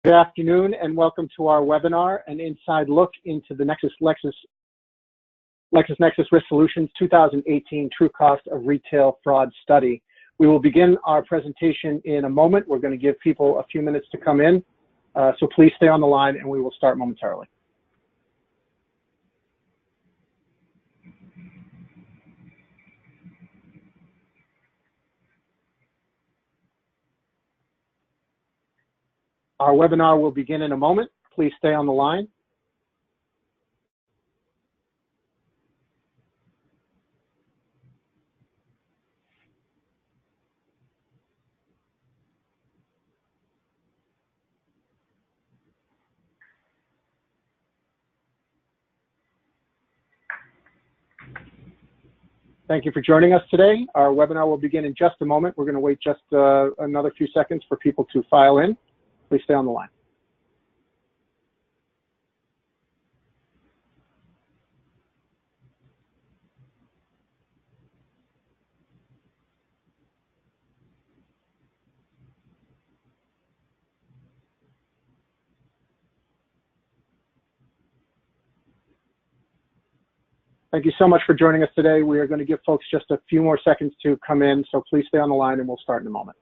Good afternoon and welcome to our webinar, an inside look into the LexisNexis Risk Solutions 2018 True Cost of Retail Fraud Study. We will begin our presentation in a moment. We're going to give people a few minutes to come in, so please stay on the line and we will start momentarily. Our webinar will begin in a moment. Please stay on the line. Thank you for joining us today. Our webinar will begin in just a moment. We're going to wait just another few seconds for people to file in. Please stay on the line. Thank you so much for joining us today. We are going to give folks just a few more seconds to come in, so please stay on the line and we'll start in a moment.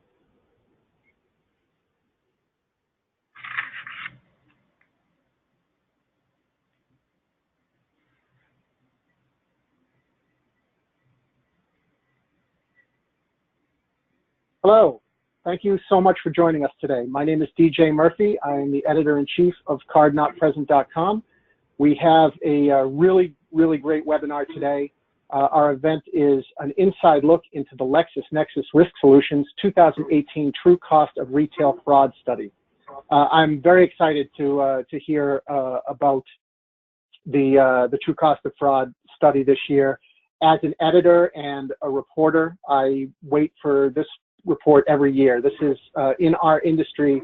Hello, thank you so much for joining us today. My name is DJ Murphy. I am the editor-in-chief of cardnotpresent.com. We have a really great webinar today. Our event is an inside look into the LexisNexis Risk Solutions 2018 True Cost of Retail Fraud Study. I'm very excited to hear about the True Cost of Fraud study this year. As an editor and a reporter, I wait for this report every year. This is, in our industry,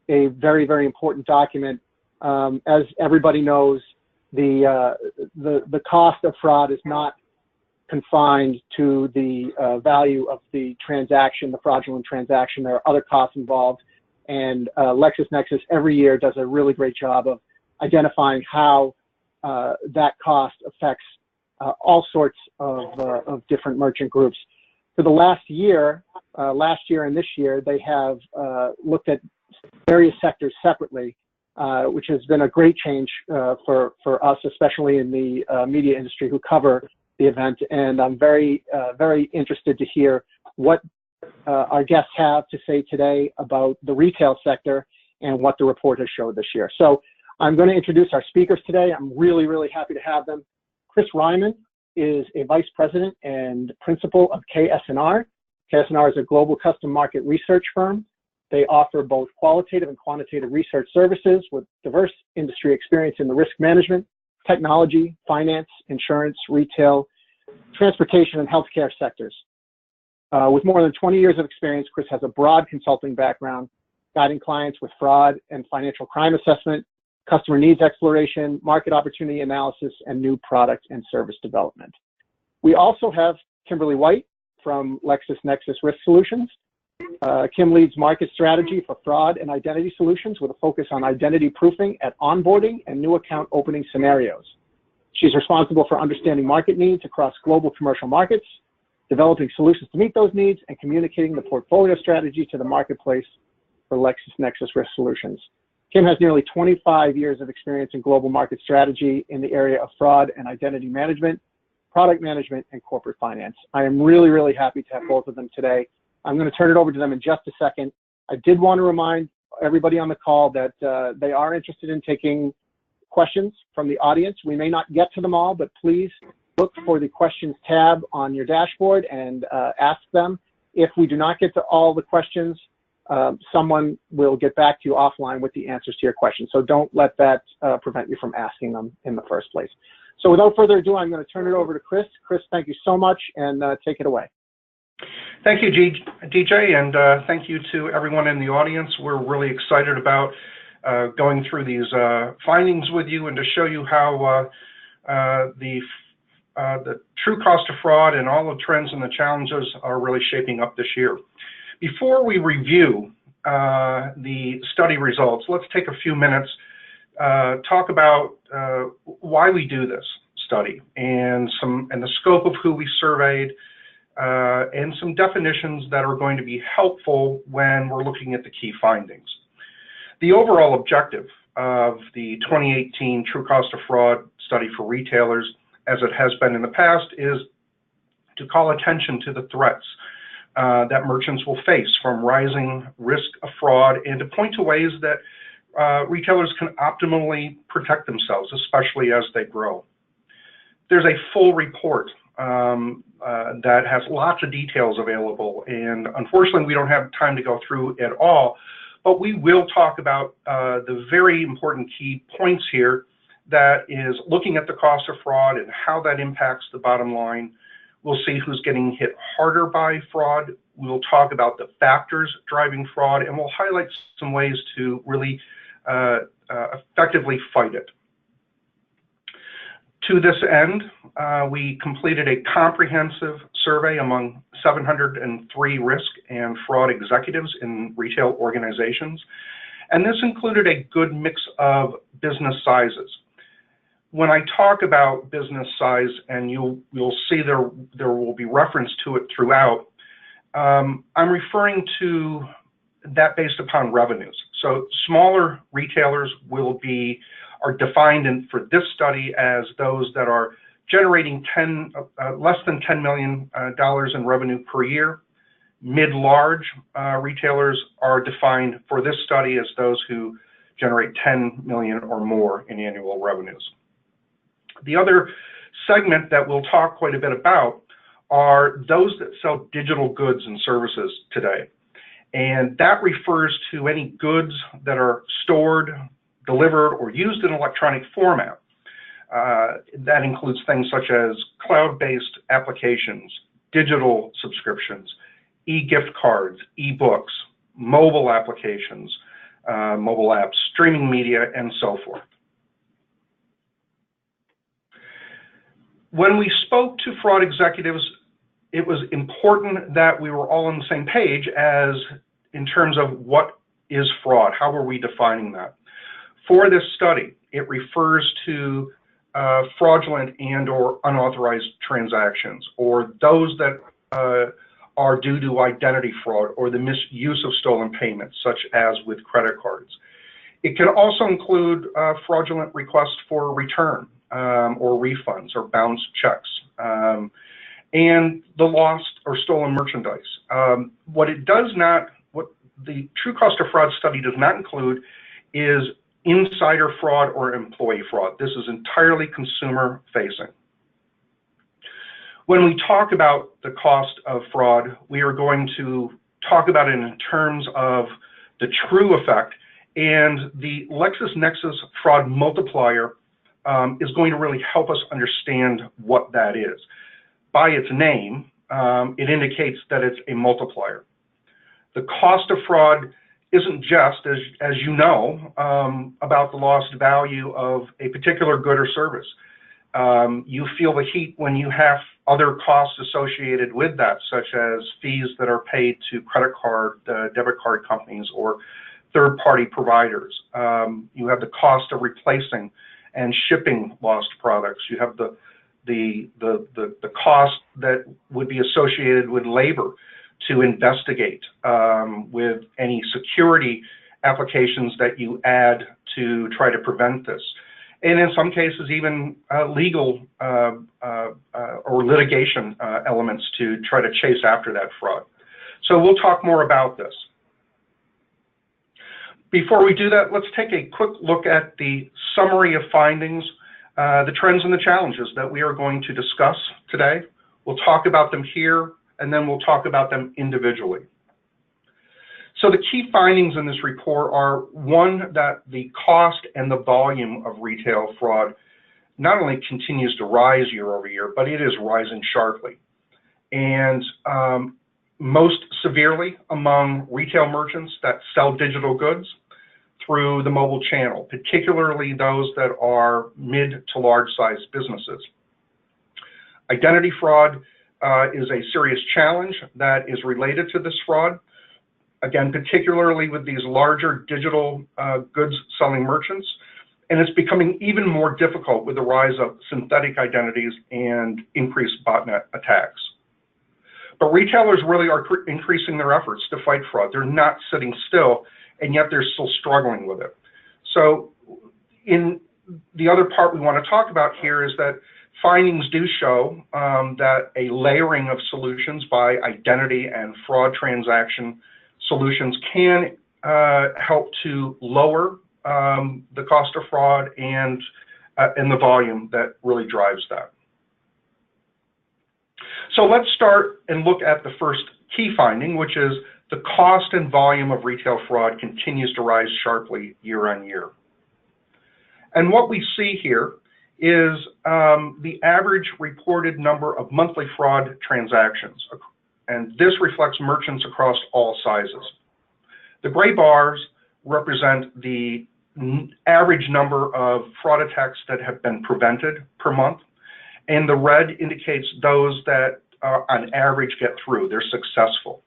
a very important document. As everybody knows, the cost of fraud is not confined to the value of the transaction, the fraudulent transaction. There are other costs involved, and LexisNexis every year does a really great job of identifying how that cost affects all sorts of different merchant groups. For the last year and this year, they have looked at various sectors separately, which has been a great change for us, especially in the media industry who cover the event. And I'm very interested to hear what our guests have to say today about the retail sector and what the report has showed this year. So I'm going to introduce our speakers today. I'm really happy to have them. Chris Ryman is a vice president and principal of KS&R. KS&R is a global custom market research firm. They offer both qualitative and quantitative research services with diverse industry experience in the risk management, technology, finance, insurance, retail, transportation, and healthcare sectors. With more than 20 years of experience, Chris has a broad consulting background, guiding clients with fraud and financial crime assessment, customer needs exploration, market opportunity analysis, and new product and service development. We also have Kimberly White from LexisNexis Risk Solutions. Kim leads market strategy for fraud and identity solutions with a focus on identity proofing at onboarding and new account opening scenarios. She's responsible for understanding market needs across global commercial markets, developing solutions to meet those needs, and communicating the portfolio strategy to the marketplace for LexisNexis Risk Solutions. Kim has nearly 25 years of experience in global market strategy in the area of fraud and identity management, product management, and corporate finance. I am really happy to have both of them today. I'm going to turn it over to them in just a second. I did want to remind everybody on the call that they are interested in taking questions from the audience. We may not get to them all, but please look for the questions tab on your dashboard and ask them. If we do not get to all the questions, someone will get back to you offline with the answers to your questions. So don't let that prevent you from asking them in the first place. So without further ado, I'm going to turn it over to Chris. Chris, thank you so much, and take it away. Thank you, DJ, and thank you to everyone in the audience. We're really excited about going through these findings with you and to show you how the true cost of fraud and all the trends and the challenges are really shaping up this year. Before we review the study results, let's take a few minutes, talk about why we do this study and the scope of who we surveyed, and some definitions that are going to be helpful when we're looking at the key findings. The overall objective of the 2018 True Cost of Fraud study for retailers, as it has been in the past, is to call attention to the threats that merchants will face from rising risk of fraud, and to point to ways that retailers can optimally protect themselves, especially as they grow. There's a full report that has lots of details available, and unfortunately we don't have time to go through it all, but we will talk about the very important key points here, that is looking at the cost of fraud and how that impacts the bottom line. We'll see who's getting hit harder by fraud. We'll talk about the factors driving fraud, and we'll highlight some ways to really effectively fight it. To this end, we completed a comprehensive survey among 703 risk and fraud executives in retail organizations, and this included a good mix of business sizes. When I talk about business size, and you'll see there will be reference to it throughout, I'm referring to that based upon revenues. So smaller retailers are defined for this study as those that are generating less than $10 million in revenue per year. Mid-large retailers are defined for this study as those who generate 10 million or more in annual revenues. The other segment that we'll talk quite a bit about are those that sell digital goods and services today. And that refers to any goods that are stored, delivered, or used in electronic format. That includes things such as cloud-based applications, digital subscriptions, e-gift cards, e-books, mobile applications, mobile apps, streaming media, and so forth. When we spoke to fraud executives, it was important that we were all on the same page in terms of what is fraud, how are we defining that. For this study, it refers to fraudulent and or unauthorized transactions, or those that are due to identity fraud or the misuse of stolen payments, such as with credit cards. It can also include fraudulent requests for return or refunds or bounced checks, and the lost or stolen merchandise. What the True Cost of Fraud study does not include is insider fraud or employee fraud. This is entirely consumer facing. When we talk about the cost of fraud, we are going to talk about it in terms of the true effect, and the LexisNexis fraud multiplier is going to really help us understand what that is. By its name, it indicates that it's a multiplier. The cost of fraud isn't just, as you know, about the lost value of a particular good or service. You feel the heat when you have other costs associated with that, such as fees that are paid to credit card, debit card companies, or third-party providers. You have the cost of replacing and shipping lost products. You have the cost that would be associated with labor to investigate, with any security applications that you add to try to prevent this. And in some cases, even legal or litigation elements to try to chase after that fraud. So we'll talk more about this. Before we do that, let's take a quick look at the summary of findings, the trends and the challenges that we are going to discuss today. We'll talk about them here, and then we'll talk about them individually. So the key findings in this report are, one, that the cost and the volume of retail fraud not only continues to rise year over year, but it is rising sharply. And most severely among retail merchants that sell digital goods through the mobile channel, particularly those that are mid to large sized businesses. Identity fraud is a serious challenge that is related to this fraud. again, particularly with these larger digital goods selling merchants. And it's becoming even more difficult with the rise of synthetic identities and increased botnet attacks. But retailers really are increasing their efforts to fight fraud. They're not sitting still, and yet they're still struggling with it. So in the other part we want to talk about here is that findings do show that a layering of solutions by identity and fraud transaction solutions can help to lower the cost of fraud and the volume that really drives that. So let's start and look at the first key finding, which is the cost and volume of retail fraud continues to rise sharply year on year. And what we see here is the average reported number of monthly fraud transactions. And this reflects merchants across all sizes. The gray bars represent the average number of fraud attacks that have been prevented per month. And the red indicates those that on average get through, they're successful.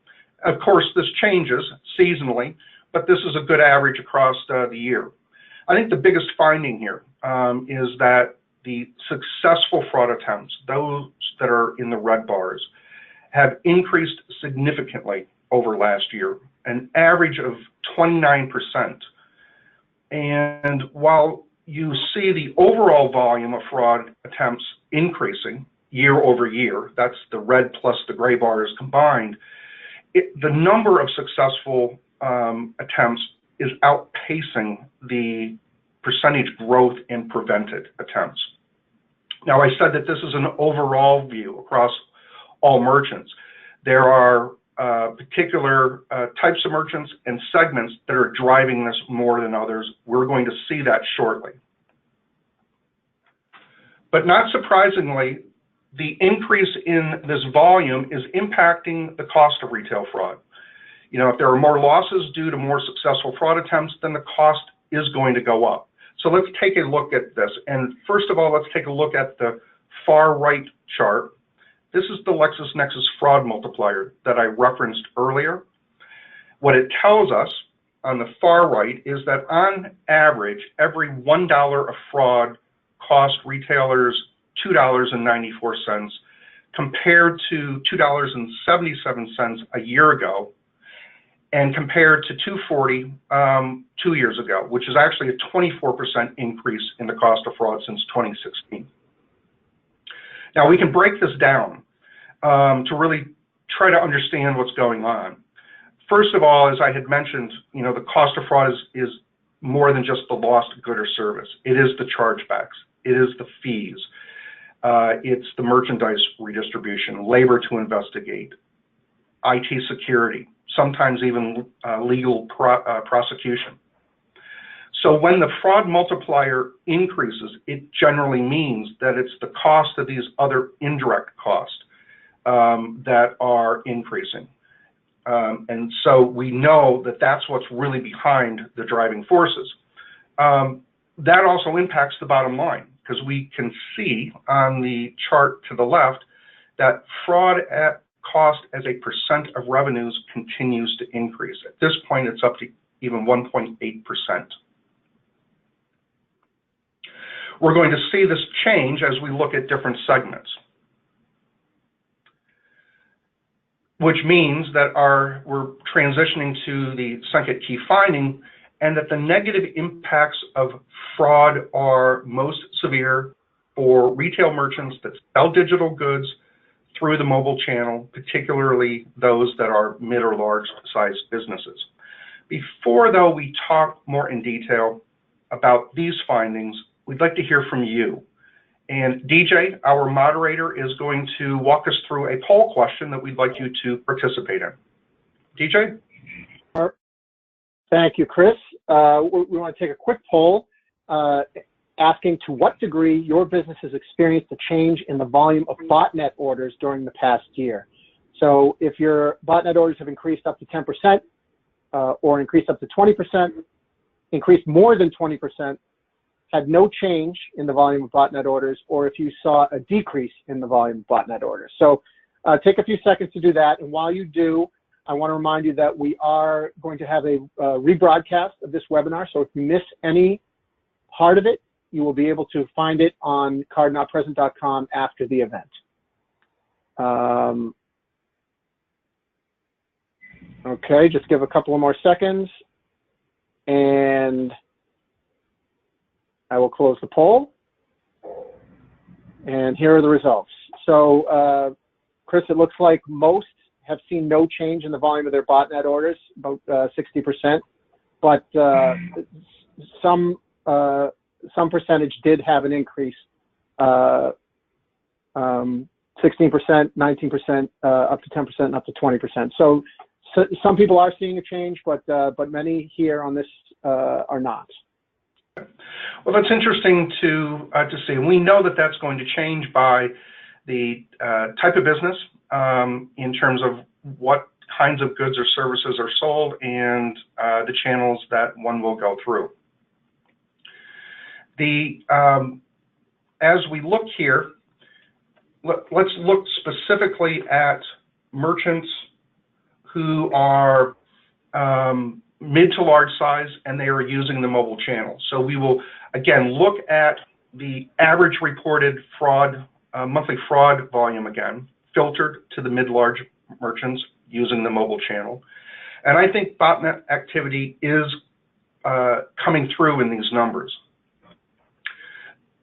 Of course, this changes seasonally, but this is a good average across the year. I think the biggest finding here is that the successful fraud attempts, those that are in the red bars, have increased significantly over last year, an average of 29%. And while you see the overall volume of fraud attempts increasing year over year, that's the red plus the gray bars combined, the number of successful attempts is outpacing the percentage growth in prevented attempts. Now, I said that this is an overall view across all merchants. There are particular types of merchants and segments that are driving this more than others. We're going to see that shortly. But not surprisingly, the increase in this volume is impacting the cost of retail fraud. You know, if there are more losses due to more successful fraud attempts, then the cost is going to go up. So let's take a look at this. And first of all, let's take a look at the far right chart. This is the LexisNexis fraud multiplier that I referenced earlier. What it tells us on the far right is that on average, every $1 of fraud cost retailers $2.94 compared to $2.77 a year ago, and compared to $2.40 2 years ago, which is actually a 24% increase in the cost of fraud since 2016. Now, we can break this down to really try to understand what's going on. First of all, as I had mentioned, you know, the cost of fraud is more than just the lost good or service. It is the chargebacks. It is the fees. It's the merchandise redistribution, labor to investigate, IT security, sometimes even legal prosecution. So when the fraud multiplier increases, it generally means that it's the cost of these other indirect costs that are increasing. And so we know that that's what's really behind the driving forces. That also impacts the bottom line, because we can see on the chart to the left that fraud at cost as a percent of revenues continues to increase. At this point, it's up to even 1.8%. We're going to see this change as we look at different segments, which means that we're transitioning to the second key finding, and that the negative impacts of fraud are most severe for retail merchants that sell digital goods through the mobile channel, particularly those that are mid or large sized businesses. Before, though, we talk more in detail about these findings, we'd like to hear from you. And DJ, our moderator, is going to walk us through a poll question that we'd like you to participate in. DJ? Thank you, Chris. We want to take a quick poll asking to what degree your business has experienced a change in the volume of botnet orders during the past year. So if your botnet orders have increased up to 10% or increased up to 20%, increased more than 20%, had no change in the volume of botnet orders, or if you saw a decrease in the volume of botnet orders. So take a few seconds to do that, and while you do, I want to remind you that we are going to have a rebroadcast of this webinar. So if you miss any part of it, you will be able to find it on cardnotpresent.com after the event. Okay, just give a couple of more seconds, and I will close the poll. And here are the results. So, Chris, it looks like most have seen no change in the volume of their botnet orders, about 60%, but some percentage did have an increase, 16%, 19%, up to 10%, and up to 20%. So some people are seeing a change, but many here on this are not. Well, that's interesting to see. And we know that that's going to change by the type of business, in terms of what kinds of goods or services are sold and the channels that one will go through. As we look here, let's look specifically at merchants who are mid to large size and they are using the mobile channel. So we will again look at the average reported fraud, monthly fraud volume again, filtered to the mid-large merchants using the mobile channel. And I think botnet activity is coming through in these numbers.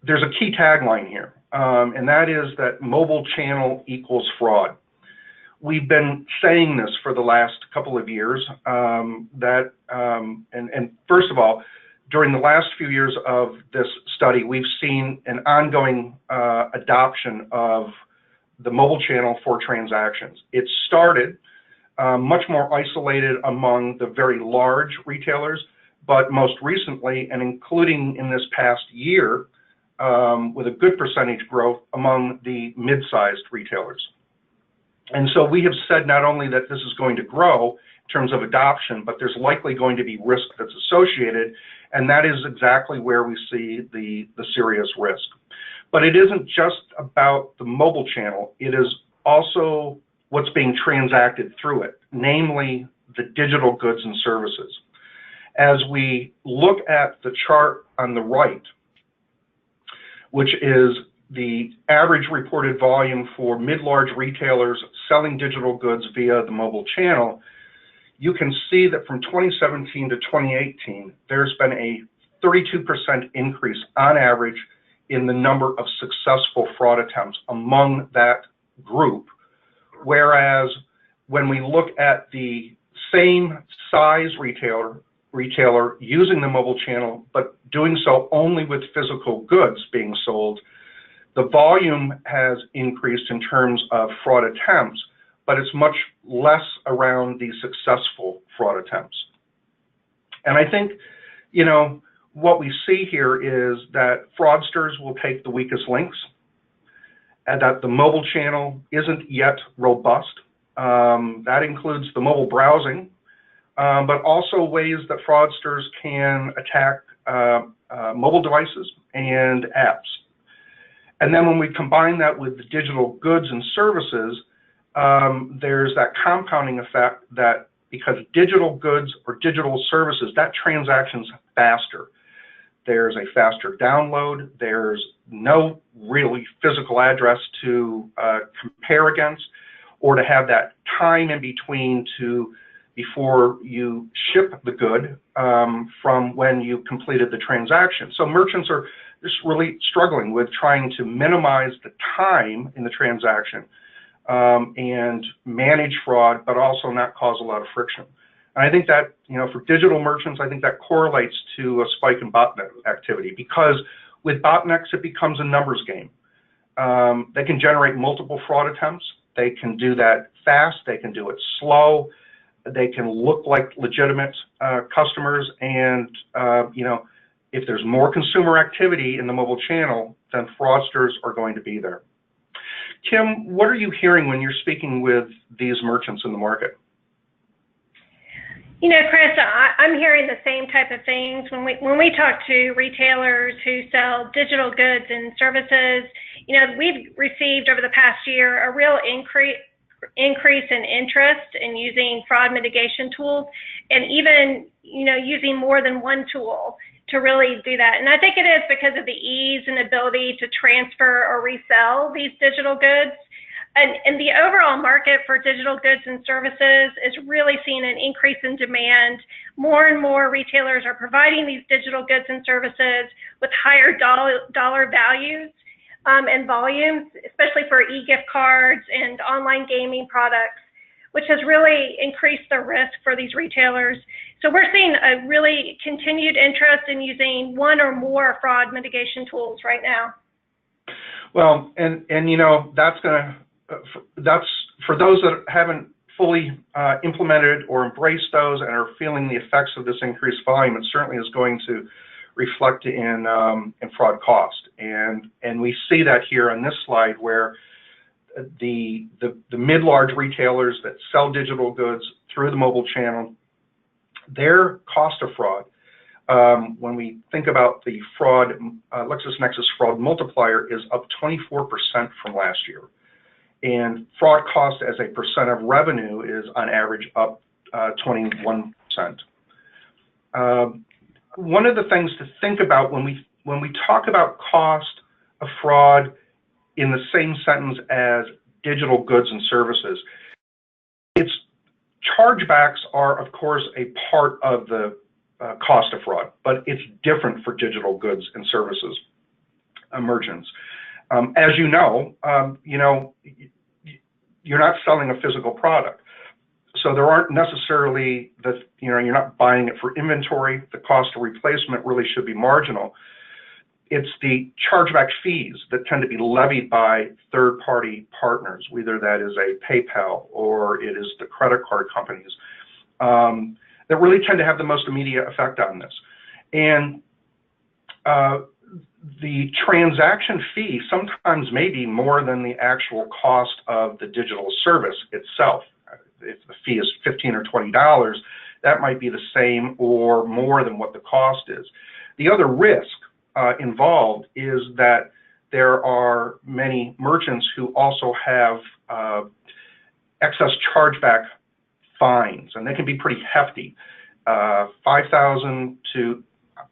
There's a key tagline here, and that is that mobile channel equals fraud. We've been saying this for the last couple of years, and first of all, during the last few years of this study, we've seen an ongoing adoption of the mobile channel for transactions. It started much more isolated among the very large retailers, but most recently, and including in this past year, with a good percentage growth among the mid-sized retailers. And so we have said not only that this is going to grow in terms of adoption, but there's likely going to be risk that's associated, and that is exactly where we see the serious risk. But it isn't just about the mobile channel, it is also what's being transacted through it, namely the digital goods and services. As we look at the chart on the right, which is the average reported volume for mid-large retailers selling digital goods via the mobile channel, you can see that from 2017 to 2018, there's been a 32% increase on average in the number of successful fraud attempts among that group. Whereas when we look at the same size retailer using the mobile channel, but doing so only with physical goods being sold, the volume has increased in terms of fraud attempts, but it's much less around the successful fraud attempts. And I think, you know, what we see here is that fraudsters will take the weakest links, and that the mobile channel isn't yet robust. That includes the mobile browsing, but also ways that fraudsters can attack mobile devices and apps. And then when we combine that with the digital goods and services, there's that compounding effect that because digital goods or digital services, that transaction's faster. There's a faster download. There's no really physical address to compare against, or to have that time in between before you ship the good from when you completed the transaction. So merchants are just really struggling with trying to minimize the time in the transaction and manage fraud, but also not cause a lot of friction. And I think that, you know, for digital merchants, I think that correlates to a spike in botnet activity, because with botnets, it becomes a numbers game. They can generate multiple fraud attempts. They can do that fast. They can do it slow. They can look like legitimate customers. And, you know, if there's more consumer activity in the mobile channel, then fraudsters are going to be there. Kim, what are you hearing when you're speaking with these merchants in the market? You know, Chris, I'm hearing the same type of things when we talk to retailers who sell digital goods and services. You know, we've received over the past year a real increase increase in interest in using fraud mitigation tools, and even, using more than one tool to really do that. And I think it is because of the ease and ability to transfer or resell these digital goods. And the overall market for digital goods and services is really seeing an increase in demand. More and more retailers are providing these digital goods and services with higher dollar values and volumes, especially for e-gift cards and online gaming products, which has really increased the risk for these retailers. So we're seeing a really continued interest in using one or more fraud mitigation tools right now. Well, and that's for those that haven't fully implemented or embraced those and are feeling the effects of this increased volume. It certainly is going to reflect in fraud cost, and we see that here on this slide, where the mid-large retailers that sell digital goods through the mobile channel, their cost of fraud, when we think about the fraud, LexisNexis fraud multiplier is up 24% from last year. And fraud cost as a percent of revenue is on average up 21%. One of the things to think about when we talk about cost of fraud in the same sentence as digital goods and services, its chargebacks are of course a part of the cost of fraud, but it's different for digital goods and services merchants. As you know, you're not selling a physical product, so there aren't necessarily you're not buying it for inventory. The cost of replacement really should be marginal. It's the chargeback fees that tend to be levied by third-party partners, whether that is a PayPal or it is the credit card companies, that really tend to have the most immediate effect on this. And the transaction fee sometimes may be more than the actual cost of the digital service itself. If the fee is $15 or $20, that might be the same or more than what the cost is. The other risk involved is that there are many merchants who also have excess chargeback fines, and they can be pretty hefty, $5,000 to,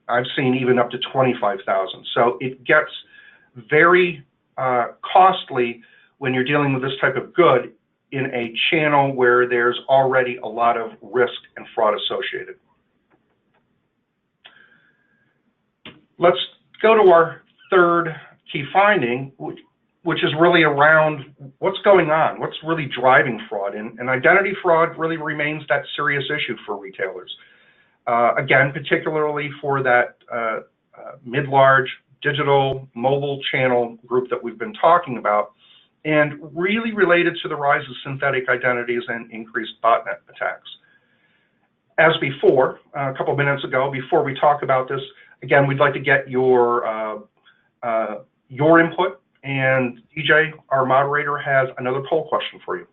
I've seen even up to $25,000. So it gets very costly when you're dealing with this type of good in a channel where there's already a lot of risk and fraud associated. Let's go to our third key finding, which is really around what's going on, what's really driving fraud. And identity fraud really remains that serious issue for retailers. Again, particularly for that mid-large digital mobile channel group that we've been talking about, and really related to the rise of synthetic identities and increased botnet attacks. As before, a couple minutes ago, before we talk about this, again, we'd like to get your input, and DJ, our moderator, has another poll question for you.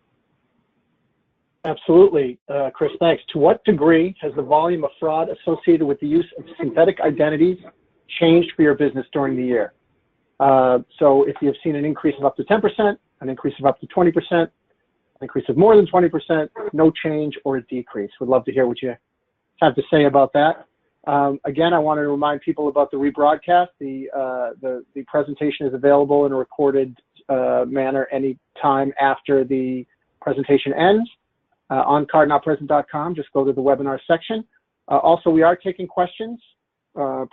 Absolutely, Chris, thanks. To what degree has the volume of fraud associated with the use of synthetic identities changed for your business during the year? So if you've seen an increase of up to 10%, an increase of up to 20%, an increase of more than 20%, no change, or a decrease. Would love to hear what you have to say about that. Again, I wanted to remind people about the rebroadcast. The presentation is available in a recorded manner anytime after the presentation ends on cardnotpresent.com. Just go to the webinar section. Also, we are taking questions.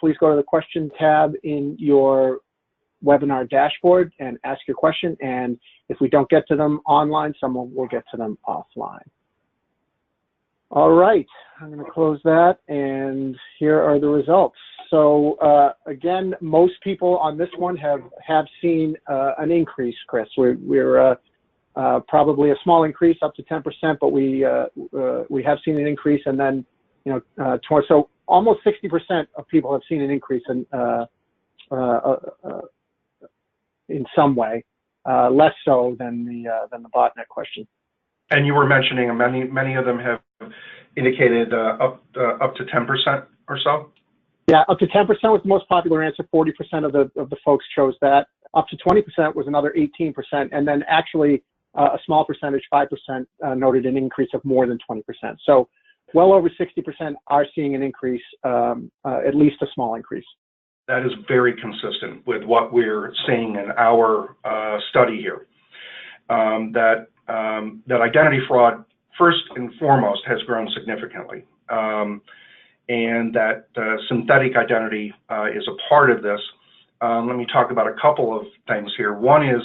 Please go to the question tab in your webinar dashboard and ask your question. And if we don't get to them online, someone will get to them offline. All right, I'm going to close that, and here are the results. So again, most people on this one have seen an increase, Chris. We're probably a small increase, up to 10%, but we have seen an increase, and then so almost 60% of people have seen an increase in some way, less so than the botnet question. And you were mentioning many of them have indicated up to 10% or so? Yeah, up to 10% was the most popular answer. 40% of the folks chose that. Up to 20% was another 18%. And then actually a small percentage, 5%, noted an increase of more than 20%. So well over 60% are seeing an increase, at least a small increase. That is very consistent with what we're seeing in our study here. That identity fraud, first and foremost, has grown significantly, and that synthetic identity is a part of this. Let me talk about a couple of things here. One is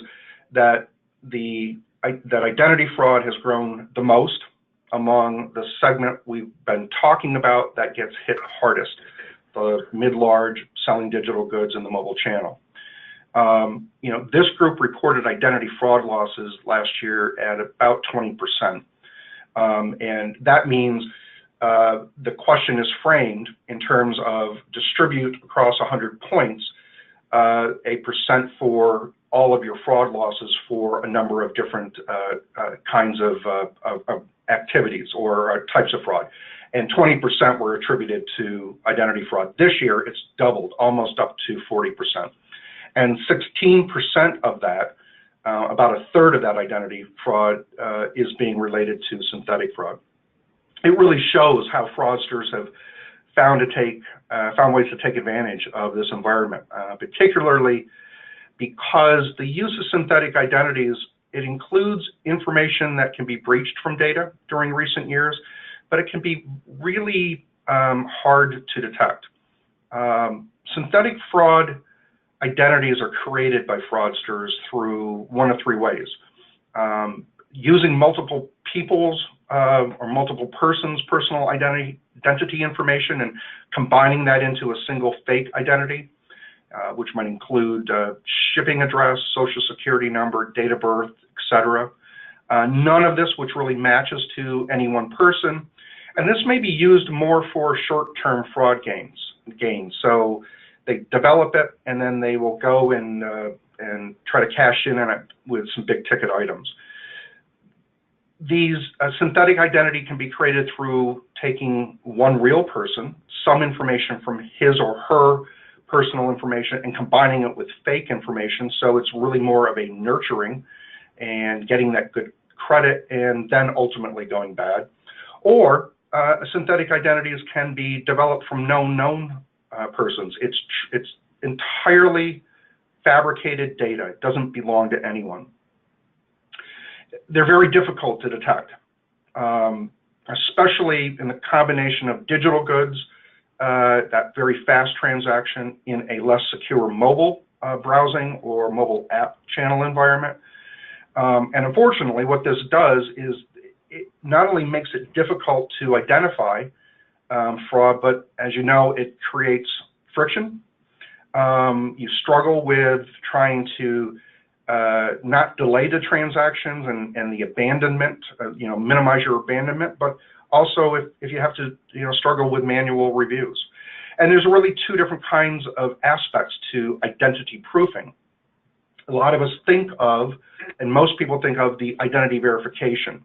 that that identity fraud has grown the most among the segment we've been talking about that gets hit hardest, the mid-large selling digital goods in the mobile channel. This group reported identity fraud losses last year at about 20%. And that means the question is framed in terms of distribute across 100 points, a percent for all of your fraud losses for a number of different kinds of activities or types of fraud. And 20% were attributed to identity fraud. This year, it's doubled, almost up to 40%. And 16% of that, about a third of that identity fraud, is being related to synthetic fraud. It really shows how fraudsters have found ways to take advantage of this environment, particularly because the use of synthetic identities, it includes information that can be breached from data during recent years, but it can be really hard to detect. Synthetic fraud identities are created by fraudsters through one of three ways. Using multiple people's or multiple persons' personal identity information and combining that into a single fake identity, which might include shipping address, social security number, date of birth, etc. None of this which really matches to any one person. And this may be used more for short-term fraud gains. So they develop it and then they will go and try to cash in on it with some big ticket items. These synthetic identity can be created through taking one real person, some information from his or her personal information, and combining it with fake information. So it's really more of a nurturing and getting that good credit and then ultimately going bad. Or synthetic identities can be developed from known persons. It's entirely fabricated data. It doesn't belong to anyone. They're very difficult to detect, especially in the combination of digital goods, that very fast transaction in a less secure mobile browsing or mobile app channel environment. And unfortunately, what this does is it not only makes it difficult to identify fraud, but as you know, it creates friction. You struggle with trying to not delay the transactions and the abandonment, minimize your abandonment, but also if you have to, struggle with manual reviews. And there's really two different kinds of aspects to identity proofing. A lot of us think of, and most people think of, the identity verification.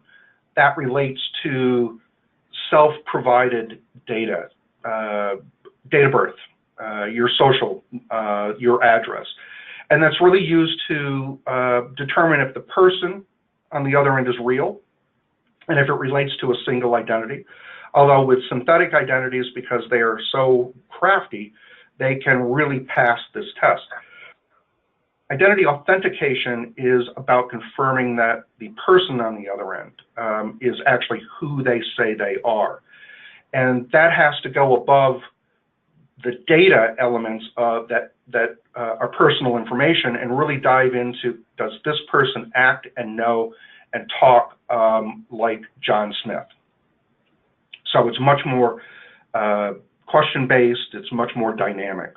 That relates to self-provided data, date of birth, your social, your address. And that's really used to determine if the person on the other end is real and if it relates to a single identity. Although with synthetic identities, because they are so crafty, they can really pass this test. Identity authentication is about confirming that the person on the other end is actually who they say they are. And that has to go above the data elements that are personal information and really dive into, does this person act and know and talk like John Smith? So it's much more question-based, it's much more dynamic.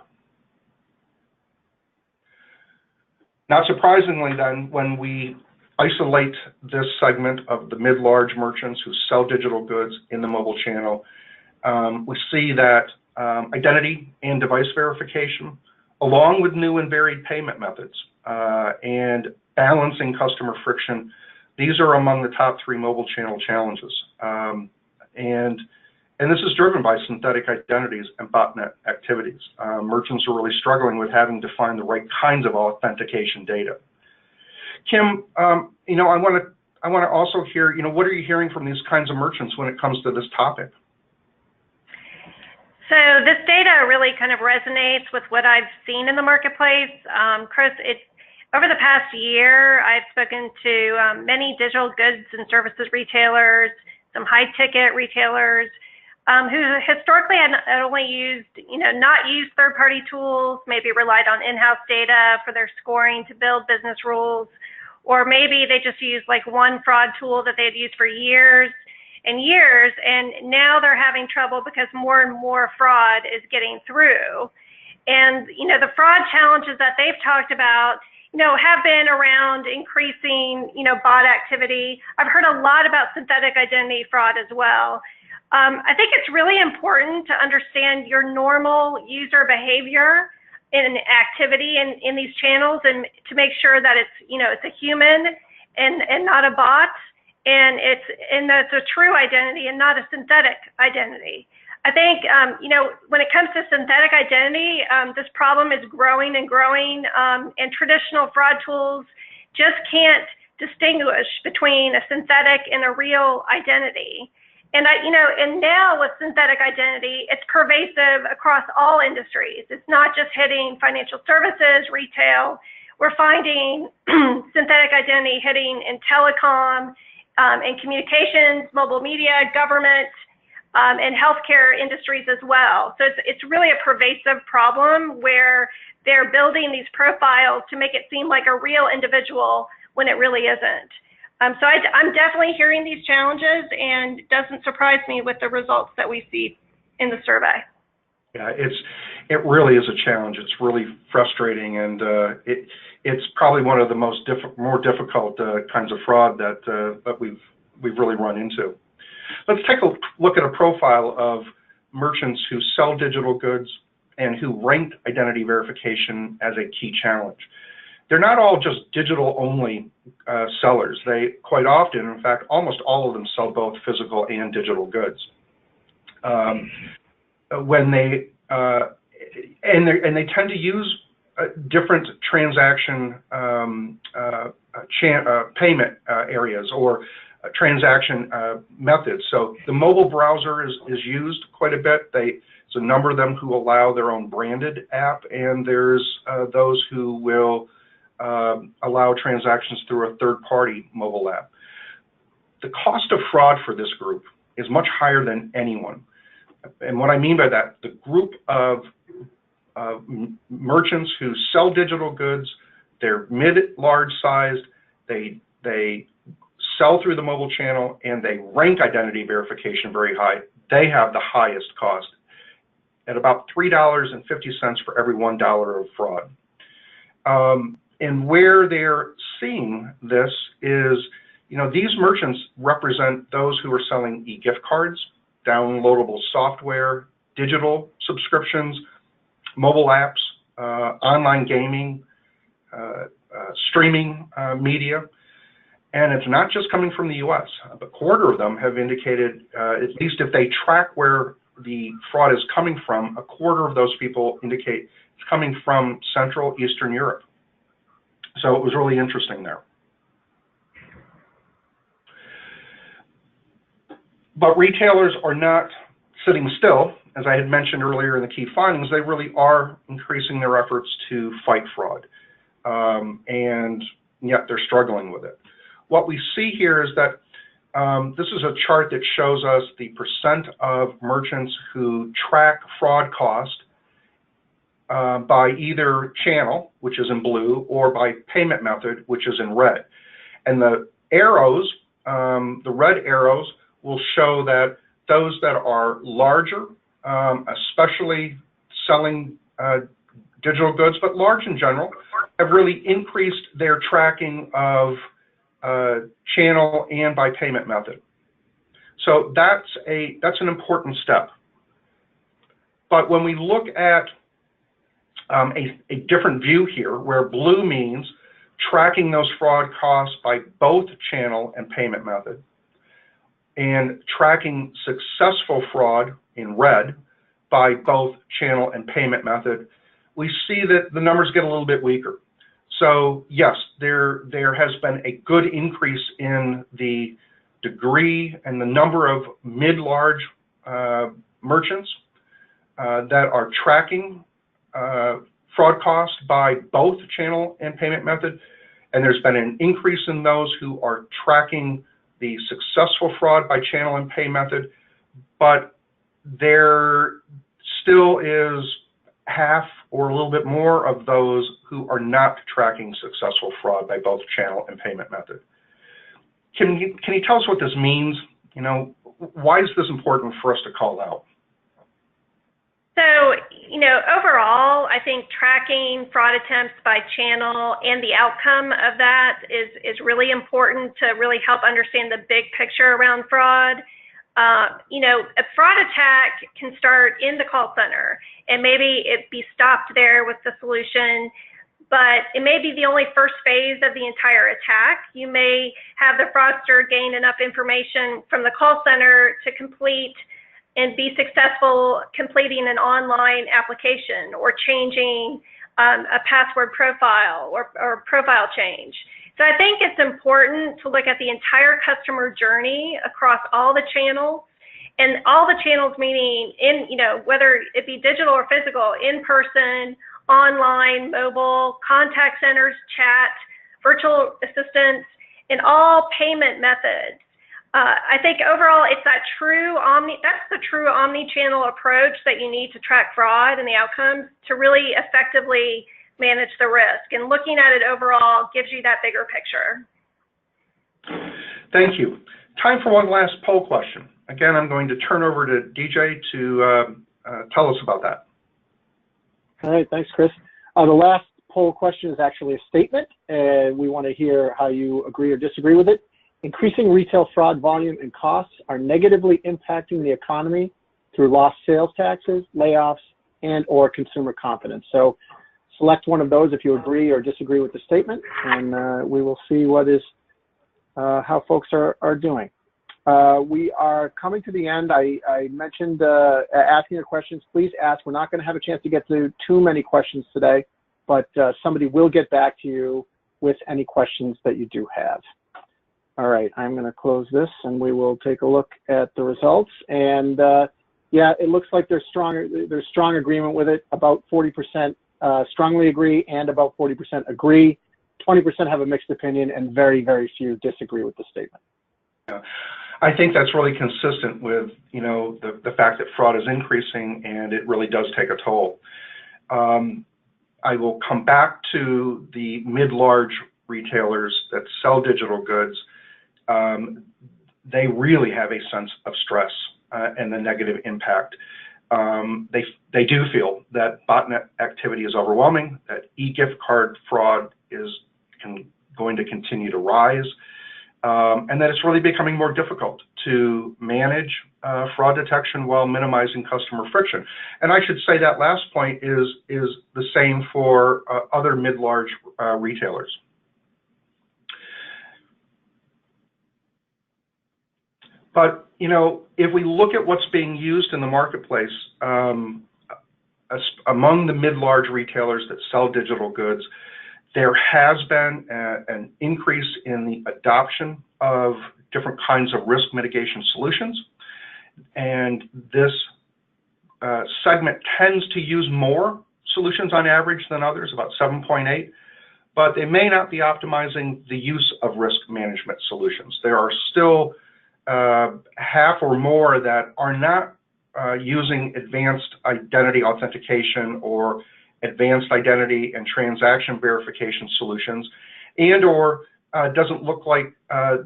Not surprisingly then, when we isolate this segment of the mid-large merchants who sell digital goods in the mobile channel, we see that identity and device verification, along with new and varied payment methods and balancing customer friction, these are among the top 3 mobile channel challenges. And this is driven by synthetic identities and botnet activities. Merchants are really struggling with having to find the right kinds of authentication data. Kim, I want to I want to also hear, what are you hearing from these kinds of merchants when it comes to this topic? So this data really kind of resonates with what I've seen in the marketplace. Chris, over the past year, I've spoken to many digital goods and services retailers, some high-ticket retailers who historically had only used, not used third-party tools, maybe relied on in-house data for their scoring to build business rules, or maybe they just used like one fraud tool that they had used for years and years, and now they're having trouble because more and more fraud is getting through. And, the fraud challenges that they've talked about, have been around increasing, bot activity. I've heard a lot about synthetic identity fraud as well. I think it's really important to understand your normal user behavior and activity in these channels, and to make sure that it's a human and not a bot, and that's a true identity and not a synthetic identity. I think, when it comes to synthetic identity, this problem is growing and growing, and traditional fraud tools just can't distinguish between a synthetic and a real identity. And and now with synthetic identity, it's pervasive across all industries. It's not just hitting financial services, retail. We're finding synthetic identity hitting in telecom, in communications, mobile media, government, and healthcare industries as well. So it's really a pervasive problem where they're building these profiles to make it seem like a real individual when it really isn't. So I'm definitely hearing these challenges, and it doesn't surprise me with the results that we see in the survey. Yeah, it really is a challenge. It's really frustrating, and it's probably one of the more difficult kinds of fraud that we've really run into. Let's take a look at a profile of merchants who sell digital goods and who ranked identity verification as a key challenge. They're not all just digital-only sellers. They quite often, in fact, almost all of them sell both physical and digital goods. When they tend to use different transaction payment areas or transaction methods. So the mobile browser is used quite a bit. There's a number of them who allow their own branded app, and there's those who will allow transactions through a third-party mobile app. The cost of fraud for this group is much higher than anyone. And what I mean by that, the group of merchants who sell digital goods, they're mid-large sized, they sell through the mobile channel, and they rank identity verification very high. They have the highest cost at about $3.50 for every $1 of fraud. And where they're seeing this is, these merchants represent those who are selling e-gift cards, downloadable software, digital subscriptions, mobile apps, online gaming, streaming media. And it's not just coming from the US. A quarter of them have indicated, at least if they track where the fraud is coming from, a quarter of those people indicate it's coming from Central Eastern Europe. So it was really interesting there. But retailers are not sitting still. As I had mentioned earlier in the key findings, they really are increasing their efforts to fight fraud. And yet they're struggling with it. What we see here is that this is a chart that shows us the percent of merchants who track fraud cost by either channel, which is in blue, or by payment method, which is in red. And the arrows, the red arrows, will show that those that are larger, especially selling digital goods, but large in general, have really increased their tracking of channel and by payment method. So that's an important step. But when we look at a different view here, where blue means tracking those fraud costs by both channel and payment method, and tracking successful fraud in red by both channel and payment method, we see that the numbers get a little bit weaker. So yes, there has been a good increase in the degree and the number of mid-large merchants that are tracking fraud costs by both channel and payment method, and there's been an increase in those who are tracking the successful fraud by channel and pay method, but there still is half or a little bit more of those who are not tracking successful fraud by both channel and payment method. Can you tell us what this means? You know, why is this important for us to call out? So, you know, overall, I think tracking fraud attempts by channel and the outcome of that is really important to really help understand the big picture around fraud. You know, a fraud attack can start in the call center, and maybe it be stopped there with the solution, but it may be the only first phase of the entire attack. You may have the fraudster gain enough information from the call center to complete and be successful completing an online application or changing a password profile or profile change. So I think it's important to look at the entire customer journey across all the channels, and all the channels meaning in, you know, whether it be digital or physical, in person, online, mobile, contact centers, chat, virtual assistants, and all payment methods. I think overall it's that's the true omni-channel approach that you need to track fraud and the outcomes to really effectively manage the risk. And looking at it overall gives you that bigger picture. Thank you. Time for one last poll question. Again, I'm going to turn over to DJ to tell us about that. All right, thanks, Chris. The last poll question is actually a statement, and we want to hear how you agree or disagree with it. Increasing retail fraud volume and costs are negatively impacting the economy through lost sales taxes, layoffs, and or consumer confidence. So select one of those if you agree or disagree with the statement, and we will see what is how folks are doing. We are coming to the end. I mentioned asking your questions. Please ask. We're not going to have a chance to get to too many questions today, but somebody will get back to you with any questions that you do have. All right, I'm going to close this, and we will take a look at the results. And yeah, it looks like there's strong agreement with it. About 40% strongly agree, and about 40% agree. 20% have a mixed opinion, and very, very few disagree with the statement. Yeah. I think that's really consistent with, you know, the fact that fraud is increasing, and it really does take a toll. I will come back to the mid-large retailers that sell digital goods. They really have a sense of stress and the negative impact. They do feel that botnet activity is overwhelming, that e-gift card fraud is going to continue to rise, and that it's really becoming more difficult to manage fraud detection while minimizing customer friction. And I should say that last point is the same for other mid-large retailers. But, you know, if we look at what's being used in the marketplace, among the mid-large retailers that sell digital goods, there has been an increase in the adoption of different kinds of risk mitigation solutions. And this segment tends to use more solutions on average than others, about 7.8, but they may not be optimizing the use of risk management solutions. There are still half or more that are not using advanced identity authentication or advanced identity and transaction verification solutions, and or doesn't look like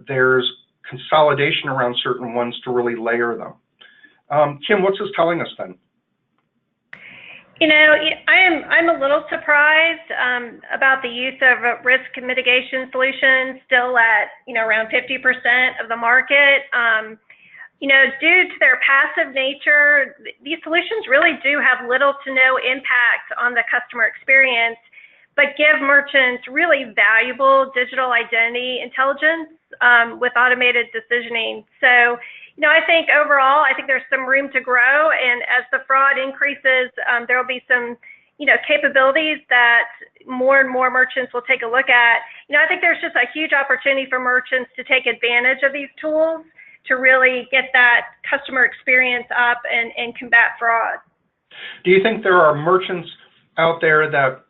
there's consolidation around certain ones to really layer them. Kim, what's this telling us then? You know, I'm a little surprised about the use of risk mitigation solutions still at, you know, around 50% of the market. You know, due to their passive nature, these solutions really do have little to no impact on the customer experience, but give merchants really valuable digital identity intelligence with automated decisioning. So, you know, I think overall, I think there's some room to grow, and as the fraud increases, there will be some, capabilities that more and more merchants will take a look at. I think there's just a huge opportunity for merchants to take advantage of these tools to really get that customer experience up and combat fraud. Do you think there are merchants out there that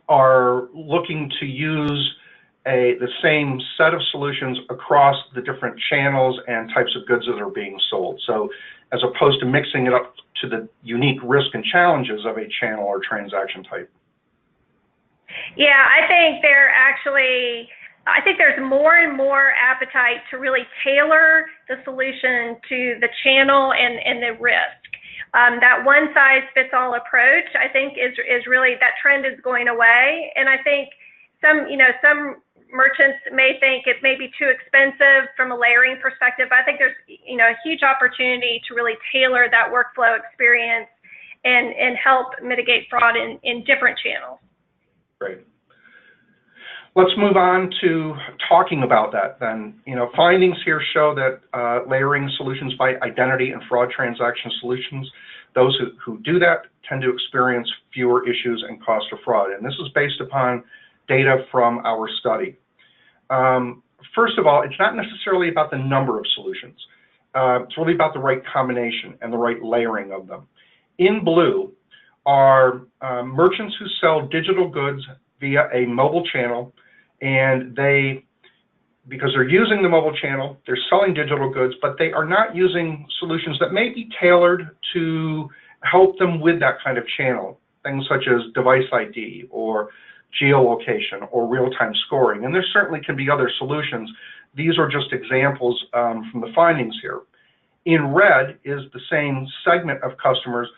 are looking to use the same set of solutions across the different channels and types of goods that are being sold? So as opposed to mixing it up to the unique risk and challenges of a channel or transaction type? Yeah, I think there's more and more appetite to really tailor the solution to the channel and the risk. That one-size-fits-all approach, I think, is really, that trend is going away. And I think some merchants may think it may be too expensive from a layering perspective. I think there's, a huge opportunity to really tailor that workflow experience and help mitigate fraud in different channels. Great. Let's move on to talking about that then. Findings here show that layering solutions by identity and fraud transaction solutions, those who do that tend to experience fewer issues and cost of fraud. And this is based upon data from our study. First of all, it's not necessarily about the number of solutions. It's really about the right combination and the right layering of them. In blue are merchants who sell digital goods via a mobile channel, and because they're using the mobile channel, they're selling digital goods, but they are not using solutions that may be tailored to help them with that kind of channel, things such as device ID or geolocation or real-time scoring. And there certainly can be other solutions. These are just examples from the findings here. In red is the same segment of customers,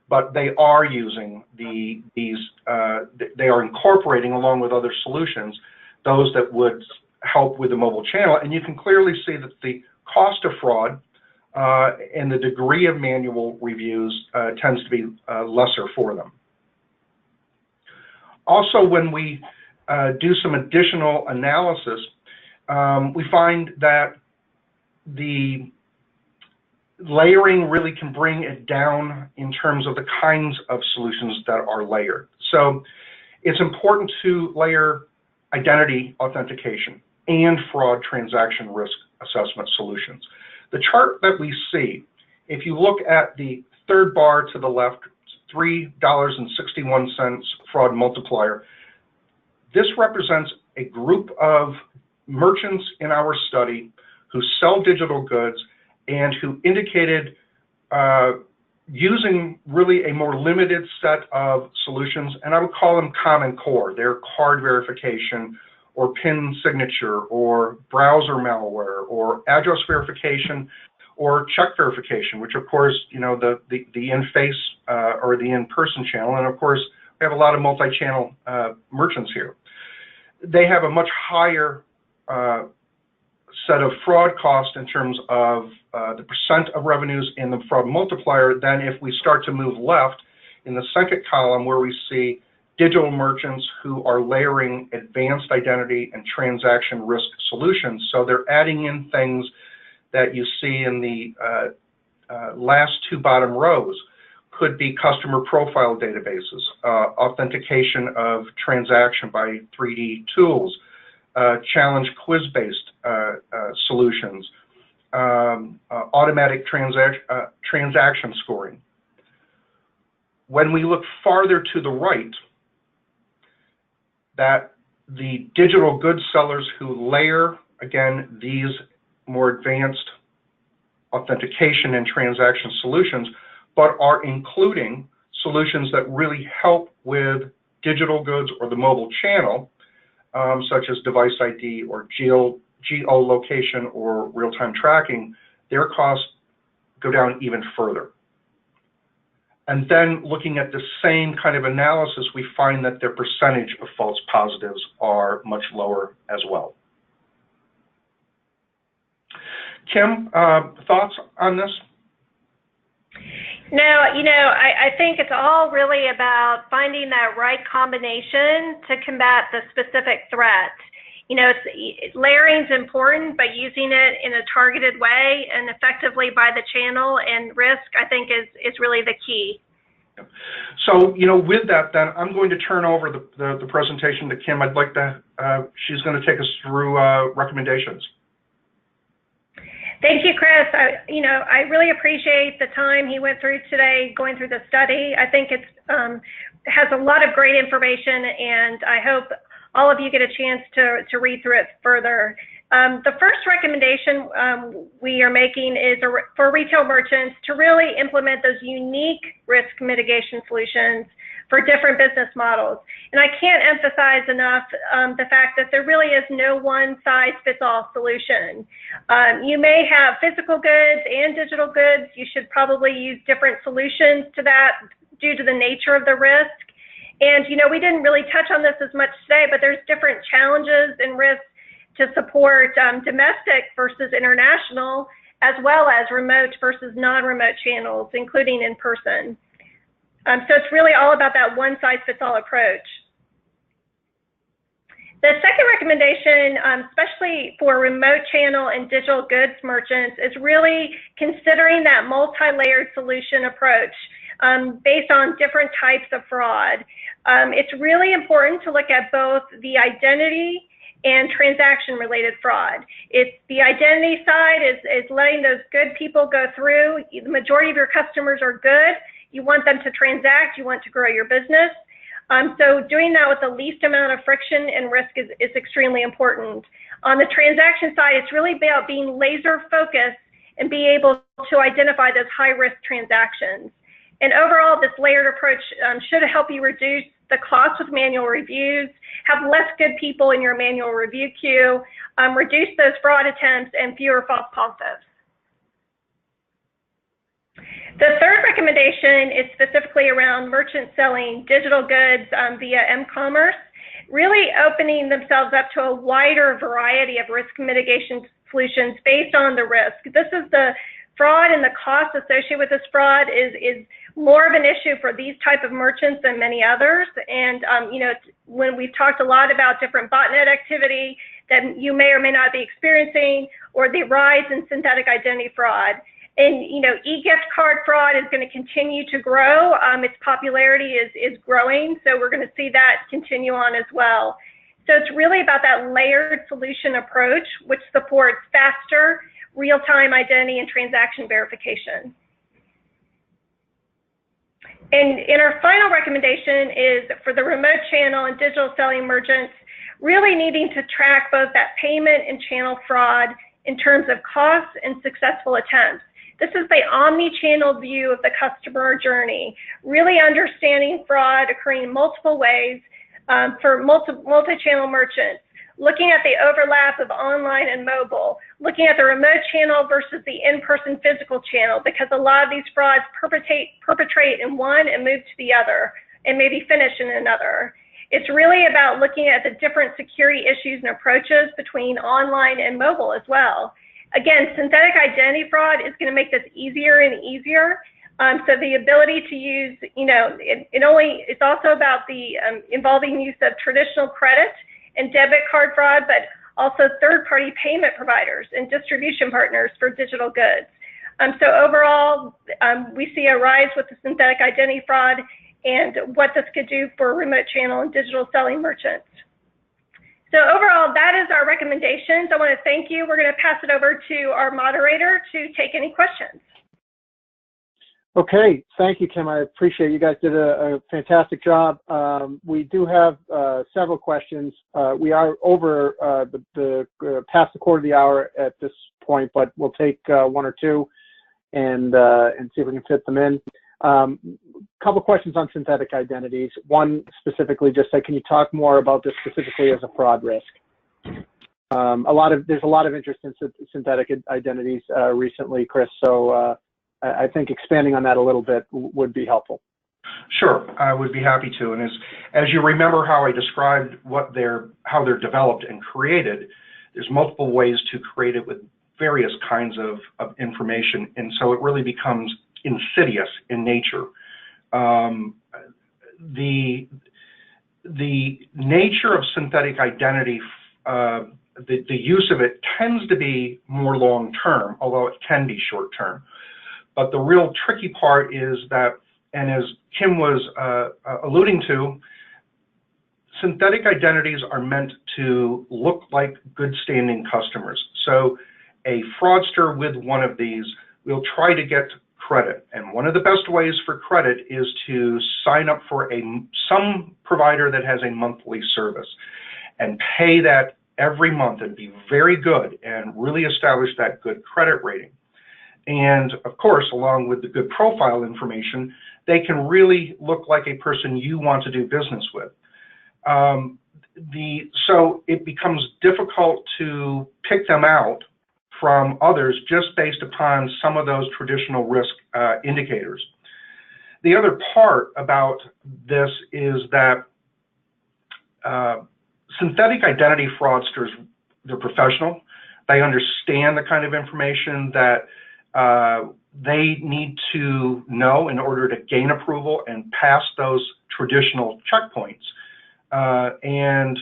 but they are using they are incorporating, along with other solutions, those that would help with the mobile channel. And you can clearly see that the cost of fraud and the degree of manual reviews tends to be lesser for them. Also, when we do some additional analysis, we find that the layering really can bring it down in terms of the kinds of solutions that are layered. So it's important to layer identity authentication and fraud transaction risk assessment solutions. The chart that we see, if you look at the third bar to the left, $3.61 fraud multiplier, this represents a group of merchants in our study who sell digital goods and who indicated using really a more limited set of solutions, and I would call them common core. They're card verification or PIN signature or browser malware or address verification or check verification, which of course, the in-face or the in-person channel, and of course, we have a lot of multi-channel merchants here. They have a much higher set of fraud costs in terms of the percent of revenues in the fraud multiplier than if we start to move left in the second column, where we see digital merchants who are layering advanced identity and transaction risk solutions. So they're adding in things that you see in the last two bottom rows. Could be customer profile databases, authentication of transaction by 3D tools, challenge quiz-based solutions, automatic transaction scoring. When we look farther to the right, that the digital goods sellers who layer, again, these more advanced authentication and transaction solutions, but are including solutions that really help with digital goods or the mobile channel, such as device ID or geolocation or real-time tracking, their costs go down even further. And then looking at the same kind of analysis, we find that their percentage of false positives are much lower as well. Kim, thoughts on this? No, I think it's all really about finding that right combination to combat the specific threat. Layering's important, but using it in a targeted way and effectively by the channel and risk, I think is really the key. So, with that, then I'm going to turn over the presentation to Kim. I'd like to, she's going to take us through recommendations. Thank you, Chris. I really appreciate the time he went through today going through the study. I think it has a lot of great information, and I hope all of you get a chance to read through it further. The first recommendation we are making is for retail merchants to really implement those unique risk mitigation solutions for different business models. And I can't emphasize enough the fact that there really is no one-size-fits-all solution. You may have physical goods and digital goods. You should probably use different solutions to that due to the nature of the risk. And, we didn't really touch on this as much today, but there's different challenges and risks to support domestic versus international, as well as remote versus non-remote channels, including in person. So it's really all about that one-size-fits-all approach. The second recommendation, especially for remote channel and digital goods merchants, is really considering that multi-layered solution approach based on different types of fraud. It's really important to look at both the identity and transaction-related fraud. It's the identity side is letting those good people go through. The majority of your customers are good. You want them to transact. You want to grow your business. So doing that with the least amount of friction and risk is extremely important. On the transaction side, it's really about being laser focused and be able to identify those high-risk transactions. And overall, this layered approach should help you reduce the cost with manual reviews, have less good people in your manual review queue, reduce those fraud attempts, and fewer false positives. The third recommendation is specifically around merchants selling digital goods via m-commerce, really opening themselves up to a wider variety of risk mitigation solutions based on the risk. This is the fraud, and the cost associated with this fraud is more of an issue for these type of merchants than many others. And when we've talked a lot about different botnet activity that you may or may not be experiencing, or the rise in synthetic identity fraud. And e-gift card fraud is going to continue to grow. Its popularity is growing, so we're going to see that continue on as well. So it's really about that layered solution approach, which supports faster, real-time identity and transaction verification. And our final recommendation is for the remote channel and digital selling merchants, really needing to track both that payment and channel fraud in terms of costs and successful attempts. This is the omni-channel view of the customer journey, really understanding fraud occurring multiple ways for multi-channel merchants, looking at the overlap of online and mobile, looking at the remote channel versus the in-person physical channel, because a lot of these frauds perpetrate in one and move to the other, and maybe finish in another. It's really about looking at the different security issues and approaches between online and mobile as well. Again, synthetic identity fraud is going to make this easier and easier. So the ability to use, it's also about the involving use of traditional credit and debit card fraud, but also third-party payment providers and distribution partners for digital goods. So overall, we see a rise with the synthetic identity fraud and what this could do for remote channel and digital selling merchants. So overall, that is our recommendations. I want to thank you. We're going to pass it over to our moderator to take any questions. Okay, thank you, Kim. I appreciate it. You guys did a fantastic job. We do have several questions. We are over past the quarter of the hour at this point, but we'll take one or two and see if we can fit them in. Couple questions on synthetic identities. One specifically, just say, can you talk more about this specifically as a fraud risk? There's a lot of interest in synthetic identities recently, Chris. So I think expanding on that a little bit would be helpful. Sure, I would be happy to. And as you remember how I described how they're developed and created, there's multiple ways to create it with various kinds of information, and so it really becomes insidious in nature. The nature of synthetic identity, the use of it tends to be more long-term, although it can be short-term. But the real tricky part is that and as Kim was alluding to, synthetic identities are meant to look like good standing customers. So a fraudster with one of these will try to get credit. And one of the best ways for credit is to sign up for some provider that has a monthly service and pay that every month and be very good and really establish that good credit rating. And of course, along with the good profile information, they can really look like a person you want to do business with. So it becomes difficult to pick them out from others just based upon some of those traditional risk indicators. The other part about this is that synthetic identity fraudsters, they're professional. They understand the kind of information that they need to know in order to gain approval and pass those traditional checkpoints and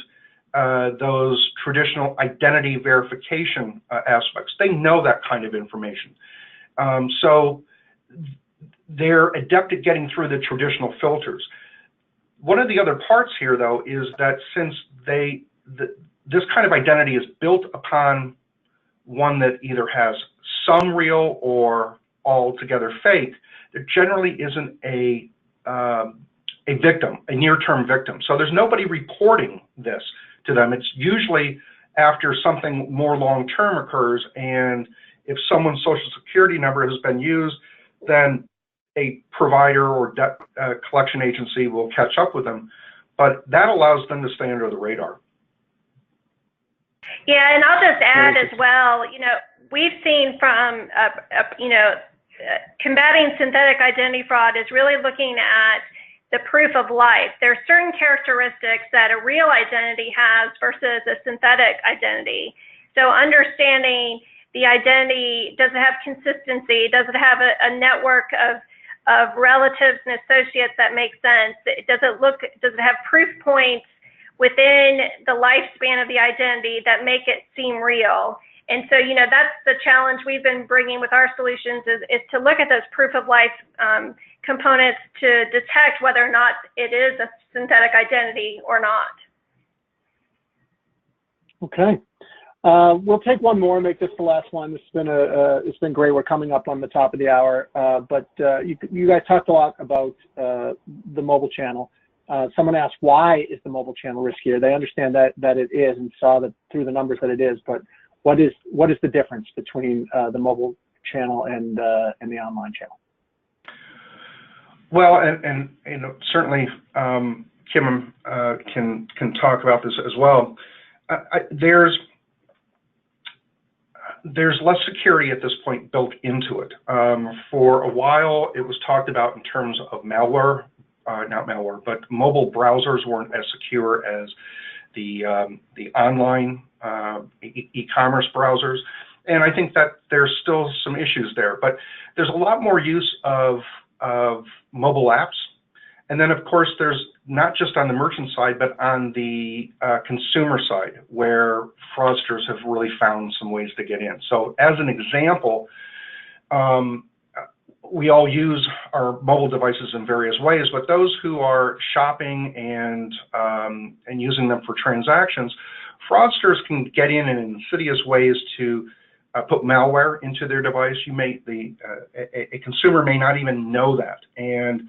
those traditional identity verification aspects. They know that kind of information. So they're adept at getting through the traditional filters. One of the other parts here, though, is that since this kind of identity is built upon one that either has some real or altogether fake, there generally isn't a victim, a near-term victim. So there's nobody reporting this to them. It's usually after something more long-term occurs, and if someone's social security number has been used, then a provider or debt collection agency will catch up with them. But that allows them to stay under the radar. Yeah, and I'll just add as well, we've seen from, combating synthetic identity fraud is really looking at the proof of life. There are certain characteristics that a real identity has versus a synthetic identity. So understanding the identity, does it have consistency? Does it have a network of relatives and associates that make sense? Does it have proof points within the lifespan of the identity that make it seem real? And so, that's the challenge we've been bringing with our solutions is to look at those proof of life components to detect whether or not it is a synthetic identity or not. Okay. We'll take one more and make this the last one. This has been it's been great. We're coming up on the top of the hour, but you guys talked a lot about the mobile channel. Someone asked, why is the mobile channel riskier? They understand that it is and saw that through the numbers that it is, but what is the difference between the mobile channel and the online channel? Well, and certainly Kim can talk about this as well. There's less security at this point built into it. For a while, it was talked about in terms of malware, not malware, but mobile browsers weren't as secure as the online e-commerce browsers. And I think that there's still some issues there, but there's a lot more use of mobile apps. And then, of course, there's not just on the merchant side, but on the consumer side, where fraudsters have really found some ways to get in. So as an example, we all use our mobile devices in various ways, but those who are shopping and using them for transactions, fraudsters can get in insidious ways to put malware into their device. A consumer may not even know that, and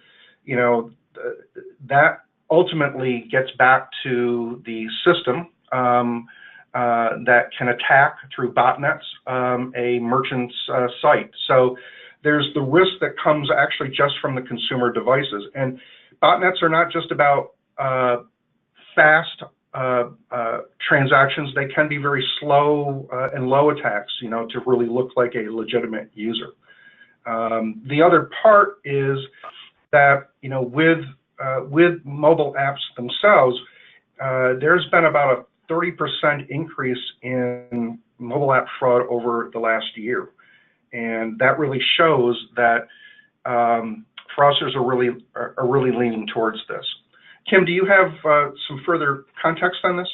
that ultimately gets back to the system that can attack through botnets a merchant's site. So there's the risk that comes actually just from the consumer devices. And botnets are not just about fast transactions. They can be very slow and low attacks, to really look like a legitimate user. The other part is that, with mobile apps themselves, there's been about a 30% increase in mobile app fraud over the last year. And that really shows that fraudsters are really leaning towards this. Kim, do you have some further context on this?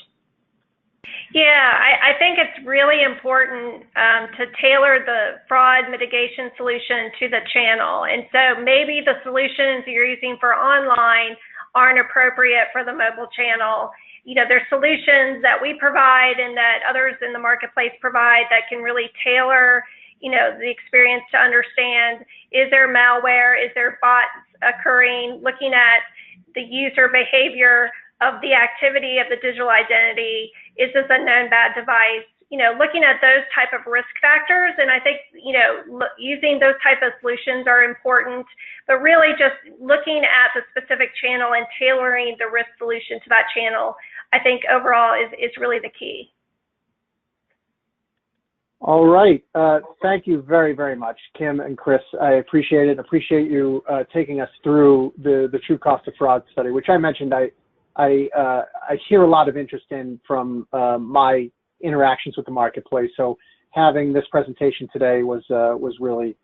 Yeah, I think it's really important to tailor the fraud mitigation solution to the channel. And so maybe the solutions you're using for online aren't appropriate for the mobile channel. You know, there's solutions that we provide and that others in the marketplace provide that can really tailor, you know, the experience to understand, is there malware, is there bots occurring, looking at the user behavior of the activity of the digital identity, is this a known bad device, you know, looking at those type of risk factors. And I think, you know, using those type of solutions are important, but really just looking at the specific channel and tailoring the risk solution to that channel, I think overall is really the key. All right. Thank you very, very much, Kim and Chris. I appreciate it. Appreciate you taking us through the true cost of fraud study, which I mentioned I hear a lot of interest in from my interactions with the marketplace. So having this presentation today was really,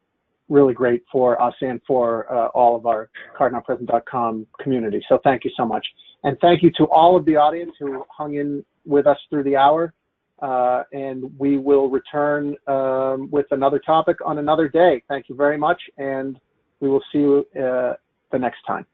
really great for us and for all of our cardnotpresent.com community. So thank you so much. And thank you to all of the audience who hung in with us through the hour. And we will return with another topic on another day. Thank you very much, and we will see you the next time.